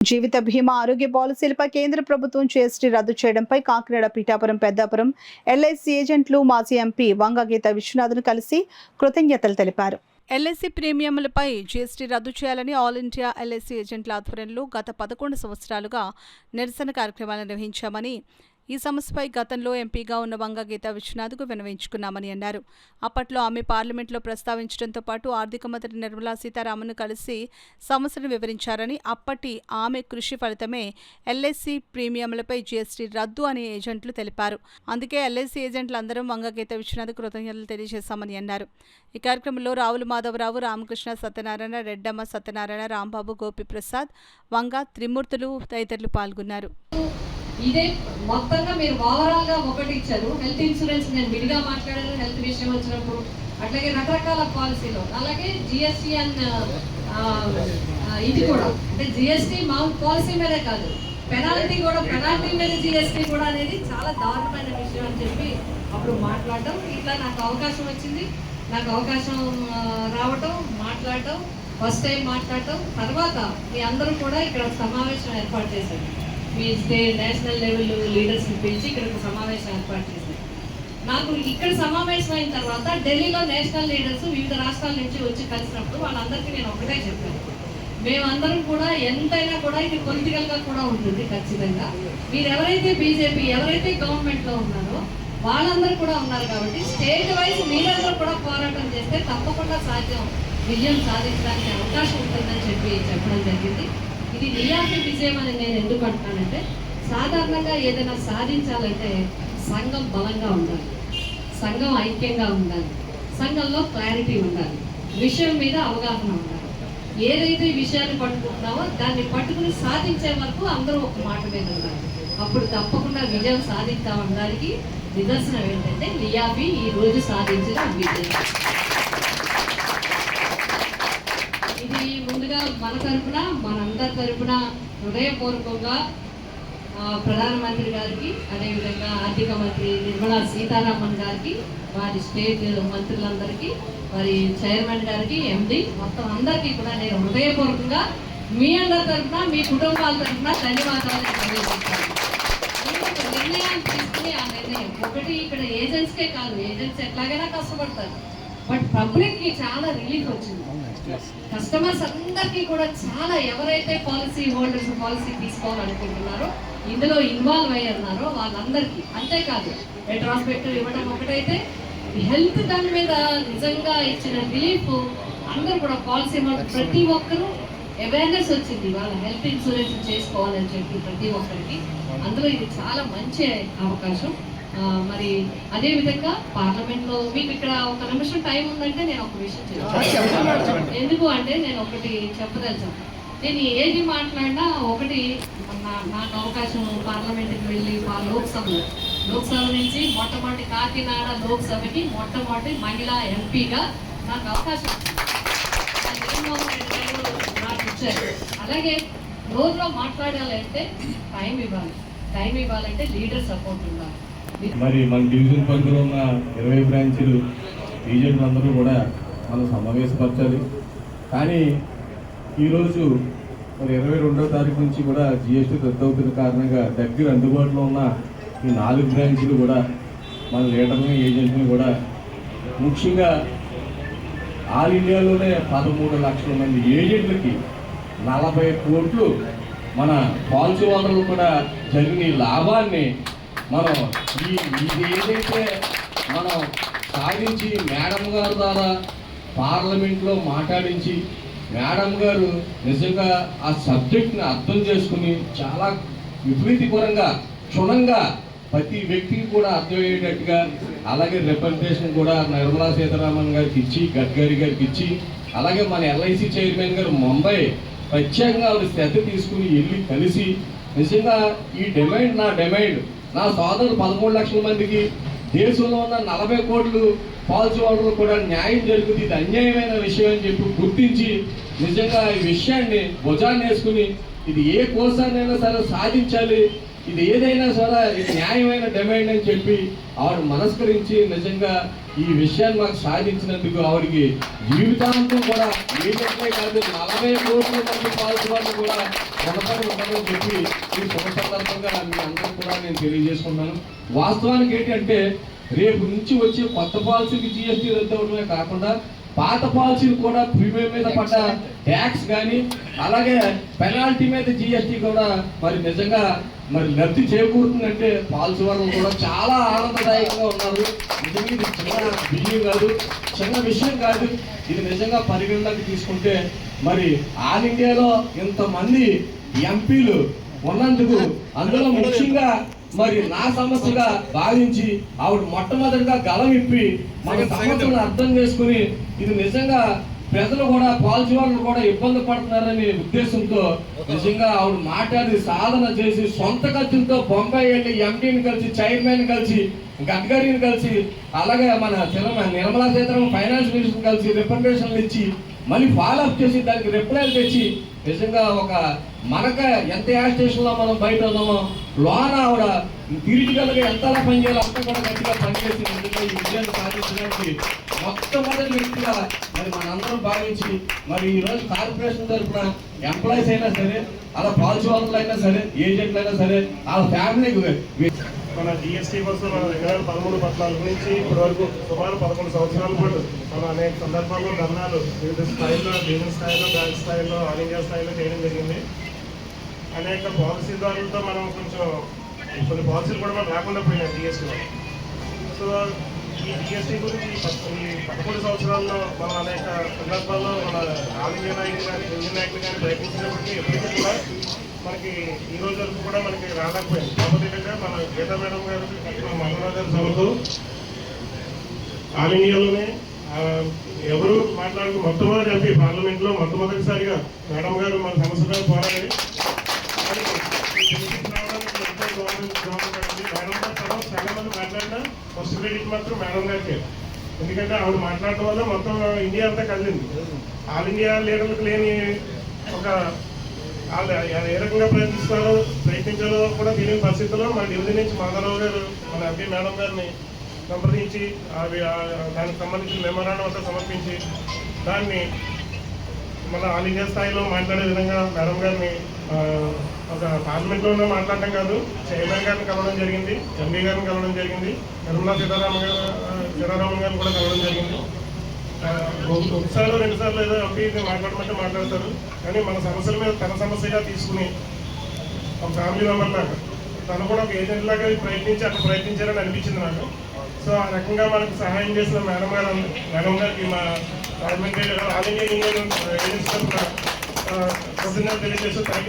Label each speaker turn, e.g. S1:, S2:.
S1: జీవిత బీమా ఆరోగ్య పాలసీలపై కేంద్ర ప్రభుత్వం జీఎస్టీ రద్దు చేయడంపై కాకినాడ, పిఠాపురం, పెద్దాపురం ఎల్ఐసి ఏజెంట్లు మాజీ ఎంపీ వంగ గీతా విశ్వనాథ్ను కలిసి కృతజ్ఞతలు తెలిపారు. ఎల్ఐసి ప్రీమియంలపై జీఎస్టీ రద్దు చేయాలని ఆల్ ఇండియా ఎల్ఐసి ఏజెంట్ల ఆధ్వర్యంలో గత 11 సంవత్సరాలుగా నిరసన కార్యక్రమాలు నిర్వహించామని, ఈ సమస్యపై గతంలో ఎంపీగా ఉన్న వంగ గీతా విశ్వనాథ్కు విన్నవించుకున్నామని అన్నారు. అప్పట్లో ఆమె పార్లమెంట్లో ప్రస్తావించడంతో పాటు ఆర్థిక మంత్రి నిర్మలా సీతారామన్ను కలిసి సమస్యను వివరించారని, అప్పటి ఆమె కృషి ఫలితమే ఎల్ఐసి ప్రీమియంలపై జీఎస్టీ రద్దు అని ఏజెంట్లు తెలిపారు. అందుకే ఎల్ఐసి ఏజెంట్లందరం వంగ గీతా విశ్వనాథ్ కృతజ్ఞతలు తెలియజేశామని అన్నారు. ఈ కార్యక్రమంలో రావుల మాధవరావు, రామకృష్ణ, సత్యనారాయణ, రెడ్డమ్మ సత్యనారాయణ, రాంబాబు, గోపిప్రసాద్, వంగ, త్రిమూర్తులు తదితరులు పాల్గొన్నారు.
S2: ఇదే మొత్తంగా మీరు ఓవరాల్ గా ఒకటి ఇచ్చారు. హెల్త్ ఇన్సూరెన్స్ నేను విడిగా మాట్లాడాను హెల్త్ విషయం వచ్చినప్పుడు, అట్లాగే రకరకాల పాలసీలు, అలాగే జిఎస్టీ అండ్ ఇది కూడా అంటే జిఎస్టీ మామూలు పాలసీ మీదే కాదు, పెనాల్టీ మీద జిఎస్టీ కూడా అనేది చాలా దారుణమైన విషయం అని చెప్పి అప్పుడు మాట్లాడటం, ఇట్లా నాకు అవకాశం వచ్చింది. నాకు అవకాశం రావటం, మాట్లాడటం, ఫస్ట్ టైం మాట్లాడటం, తర్వాత మీ అందరూ కూడా ఇక్కడ సమావేశం ఏర్పాటు చేశారు. మీ స్టేట్ నేషనల్ లెవెల్ లీడర్స్ని పిలిచి ఇక్కడ ఒక సమావేశం ఏర్పాటు చేశారు. నాకు ఇక్కడ సమావేశం అయిన తర్వాత ఢిల్లీలో నేషనల్ లీడర్స్ వివిధ రాష్ట్రాల నుంచి వచ్చి కలిసినప్పుడు వాళ్ళందరికీ నేను ఒకటే చెప్పాను, మేమందరం కూడా ఎంతైనా కూడా ఇది పొలిటికల్గా కూడా ఉంటుంది. ఖచ్చితంగా మీరు ఎవరైతే బీజేపీ ఎవరైతే గవర్నమెంట్లో ఉన్నారో వాళ్ళందరూ కూడా ఉన్నారు కాబట్టి స్టేట్ వైజ్ మీరందరూ కూడా పోరాటం చేస్తే తప్పకుండా సాధ్యం, విజయం సాధించడానికి అవకాశం ఉంటుందని చెప్పి చెప్పడం జరిగింది. ఇది నియాకి విజయం అని నేను ఎందుకు అంటున్నానంటే, సాధారణంగా ఏదైనా సాధించాలంటే సంఘం బలంగా ఉండాలి, సంఘం ఐక్యంగా ఉండాలి, సంఘంలో క్లారిటీ ఉండాలి, విషయం మీద అవగాహన ఉండాలి. ఏదైతే విషయాన్ని పట్టుకుంటున్నామో దాన్ని పట్టుకుని సాధించే వరకు అందరూ ఒక మాట మీద ఉండాలి. అప్పుడు తప్పకుండా విజయం సాధిస్తామనడానికి నిదర్శనం ఏంటంటే నియాబి ఈ రోజు సాధించిన విజయం. ఇది ముందుగా మన తరఫున మనందరి తరఫున హృదయపూర్వకంగా ప్రధానమంత్రి గారికి, అదేవిధంగా ఆర్థిక మంత్రి నిర్మలా సీతారామన్ గారికి, వారి స్టేట్ మంత్రులందరికీ, వారి చైర్మన్ గారికి, ఎండి మొత్తం అందరికీ కూడా నేను హృదయపూర్వకంగా మీ అందరి తరఫున, మీ కుటుంబాల తరఫున ధన్యవాదాలు తెలియజేస్తాను. నిర్ణయం తీసుకుని ఆ నిర్ణయం ఒకటి ఇక్కడ ఏజెంట్స్కే కాదు, ఏజెంట్స్ ఎట్లాగైనా కష్టపడతారు, బట్ పబ్లిక్కి చాలా రిలీఫ్ వచ్చింది. కస్టమర్స్ అందరికీ కూడా చాలా, ఎవరైతే పాలసీ హోల్డర్స్ పాలసీ తీసుకోవాలనుకుంటున్నారో ఇందులో ఇన్వాల్వ్ అయ్యారన్నారో వాళ్ళందరికీ, అంతేకాదు రెట్రాస్పెక్ట్ ఇవ్వడం ఒకటైతే హెల్త్ దాని మీద నిజంగా ఇచ్చిన రిలీఫ్, అందరూ కూడా పాలసీ హోల్డర్ ప్రతి ఒక్కరూ అవేర్నెస్ వచ్చింది, వాళ్ళ హెల్త్ ఇన్సూరెన్స్ చేసుకోవాలని చెప్పి ప్రతి ఒక్కరికి. అందులో ఇది చాలా మంచి అవకాశం. మరి అదేవిధంగా పార్లమెంట్లో మీకు ఇక్కడ ఒక నిమిషం టైం ఉందంటే నేను ఒక విషయం చెప్తాను. ఎందుకు అంటే నేను ఒకటి చెప్పదలిచాను, నేను ఏది మాట్లాడినా ఒకటి నాకు అవకాశం పార్లమెంట్కి వెళ్ళి లోక్సభ నుంచి మొట్టమొదటి కాకినాడ లోక్సభకి మొట్టమొదటి మహిళా ఎంపీగా నాకు అవకాశం జగన్మోహన్ రెడ్డి గారు నాకు ఇచ్చారు. అలాగే రోజులో మాట్లాడాలంటే టైం ఇవ్వాలంటే లీడర్ సపోర్ట్ ఉండాలి.
S3: మరి మన డివిజన్ పరిధిలో ఉన్న 20 బ్రాంచీలు ఏజెంట్లు అందరూ కూడా మనం సమావేశపరచాలి. కానీ ఈరోజు మరి 22వ తారీఖు నుంచి కూడా జిఎస్టీ రద్దు అవుతున్న కారణంగా దగ్గర అందుబాటులో ఉన్న ఈ 4 బ్రాంచీలు కూడా మన లీడర్ని ఏజెంట్ని కూడా ముఖ్యంగా ఆల్ ఇండియాలోనే 13 లక్షల మంది ఏజెంట్లకి 40 కోట్లు మన పాలసీ హోల్డర్లు కూడా జరిగిన ఈ లాభాన్ని మనం ఇది ఏదైతే మనం సాధించి మేడం గారు ద్వారా పార్లమెంట్లో మాట్లాడించి మేడం గారు నిజంగా ఆ సబ్జెక్ట్ని అర్థం చేసుకుని చాలా విపరీతపరంగా క్షుణ్ణంగా ప్రతి వ్యక్తికి కూడా అర్థమయ్యేటట్టుగా, అలాగే రిప్రజెంటేషన్ కూడా నిర్మలా సీతారామన్ గారికి ఇచ్చి, గడ్కరీ గారికి ఇచ్చి, అలాగే మన ఎల్ఐసి చైర్మన్ గారు ముంబై ప్రత్యేకంగా శ్రద్ధ తీసుకుని వెళ్ళి కలిసి నిజంగా ఈ డిమాండ్ నా సోదరులు 13 లక్షల మందికి దేశంలో ఉన్న 40 కోట్లు పాలసీ హోల్డర్లు కూడా న్యాయం జరుగుతుంది, ఇది అన్యాయమైన విషయం అని చెప్పి గుర్తించి నిజంగా ఈ విషయాన్ని భుజాన్ని వేసుకుని ఇది ఏ కోసాన్నైనా సరే సాధించాలి, ఇది ఏదైనా సరే ఇది న్యాయమైన డిమాండ్ అని చెప్పి ఆవిడ మనస్కరించి నిజంగా ఈ విషయాన్ని మాకు సాధించినందుకు ఆవిడకి జీవితాంతం కూడా ఏదంటే కాదు 40 కోట్ల మంది పాల్గొని కూడా రుణపడి ఉండాలని చెప్పి ఈ శుభ సందర్భంగా మీ అందరూ కూడా నేను తెలియజేసుకున్నాను. వాస్తవానికి ఏంటంటే రేపు నుంచి వచ్చే కొత్త పాలసీకి జిఎస్టీ రద్దు అవడమే కాకుండా పాత పాలసీలు కూడా ప్రీమియం మీద పడ్డ ట్యాక్స్ కానీ అలాగే పెనాల్టీ మీద జిఎస్టీ కూడా మరి నిజంగా మరి లబ్ధి చేకూరుతుందంటే పాలసీ వాళ్ళు కూడా చాలా ఆనందదాయకంగా ఉన్నారు. నిజంగా ఇది చిన్న బిల్లింగ్ కాదు, చిన్న విషయం కాదు. ఇది నిజంగా పరిగణలోకి తీసుకుంటే మరి ఆల్ ఇండియాలో ఇంతమంది ఎంపీలు ఉన్నందుకు అందులో ముఖ్యంగా మరి నా సమస్యగా భావించి ఆవిడ మొట్టమొదటిగా గలం ఇప్పి మన సమస్యను అర్థం చేసుకుని ఇది నిజంగా ప్రజలు కూడా పాలసీ వాళ్ళు కూడా ఇబ్బంది పడుతున్నారనే ఉద్దేశంతో నిజంగా ఆవిడ మాట్లాడి సాధన చేసి సొంత ఖర్చులతో బొంబాయి వెళ్ళి ఎండీని కలిసి చైర్మన్ కలిసి గడ్కరీని కలిసి అలాగే మన నిర్మలా సీతారామన్ ఫైనాన్స్ మినిస్టర్ కలిసి రిప్రజెంటేషన్లు ఇచ్చి మళ్ళీ ఫాలో అప్ చేసి దానికి రిప్లైలు తెచ్చి నిజంగా ఒక మనక ఎంత యాజిటేషన్లో మనం బయట ఉన్నామో లోన ఆవిడ థియరిటికల్గా ఎంతలా పనిచేయాలో అంతా కూడా గట్టిగా పనిచేసి నిజంగా ఈ విజయాన్ని సాధించడానికి మొట్టమొదటి వ్యక్తిగా మరి మనందరం భావించి మరి ఈరోజు కార్పొరేషన్ తరఫున ఎంప్లాయీస్ అయినా సరే అలా పాలసీ వాళ్ళు అయినా సరే ఏజెంట్లు అయినా సరే వాళ్ళ ఫ్యామిలీకి
S4: మన జిఎస్టీ కోసం మన 2013-14 నుంచి ఇప్పటి వరకు సుమారు 11 సంవత్సరాల పాటు మన అనేక సందర్భాల్లో ధర్నాలు వివిధ స్థాయిలో డివిజన్ స్థాయిలో బ్యాంక్ స్థాయిలో ఆల్ ఇండియా స్థాయిలో చేయడం జరిగింది. అనేక పాలసీదారులతో మనం కొంచెం కొన్ని పాలసీలు కూడా మనం రాకుండా పోయినాయి జిఎస్టీలో. సో ఈ జిఎస్టీ గురించి ఈ 11 సంవత్సరాల్లో మనం అనేక సందర్భాల్లో మన ఆల్ ఇండియా నాయకులు కానీ ఇండియన్ నాయకులు కానీ ప్రయత్నించినప్పటికీ ఎప్పటికీ కూడా మనకి ఈ రోజు వరకు కూడా మనకి రాలేకపోయింది. కాకపోతే ఏంటంటే మన గీతా మేడం గారు మన మహమ్మద్ గారి సభకు ఆల్ ఇండియాలోనే ఎవరు మాట్లాడుతూ మొట్టమొదటి ఎంపీ పార్లమెంట్లో మొట్టమొదటిసారిగా మేడం గారు మన సమస్యగా పోరాడి మేడం గారు తర్వాత చాలా మంది మాట్లాడినా ఫస్ట్ క్రెడిట్ మాత్రం మేడం గారికి. ఎందుకంటే ఆవిడ మాట్లాడటం వల్ల మొత్తం ఇండియా అంతా కదిలింది. ఆల్ ఇండియా లీడర్లకు లేని ఒక వాళ్ళు ఏ రకంగా ప్రయత్నించాలో కూడా తెలియని పరిస్థితుల్లో మన డివిజన్ నుంచి మాధవరావు గారు మన ఎంపీ మేడం గారిని సంప్రదించి దానికి సంబంధించిన మెమోరాండం అంతా సమర్పించి దాన్ని మన ఆల్ ఇండియా స్థాయిలో మాట్లాడే విధంగా మేడం గారిని ఒక పార్లమెంట్లోనే మాట్లాడటం కాదు, చైర్మన్ గారిని కలవడం జరిగింది, ఎంపీ గారిని కలవడం జరిగింది, నిర్మలా సీతారామన్ గారిని కూడా కలవడం జరిగింది. ఒకసారి 2 సార్లు ఏదో ఎంపీ మాట్లాడమంటే మాట్లాడతారు, కానీ మన సమస్యల మీద తన సమస్యగా తీసుకుని ఒక ఫ్యామిలీ మెంబర్ లాగా తను కూడా ఒక ఏజెంట్ లాగా ప్రయత్నించి అక్కడ ప్రయత్నించారని అనిపించింది నాకు. సో ఆ రకంగా మనకు సహాయం చేసిన మేడం గారికి మా parliamentary all India union agents తరఫున కృతజ్ఞతలు తెలియజేస్తూ థ్యాంక్ యూ.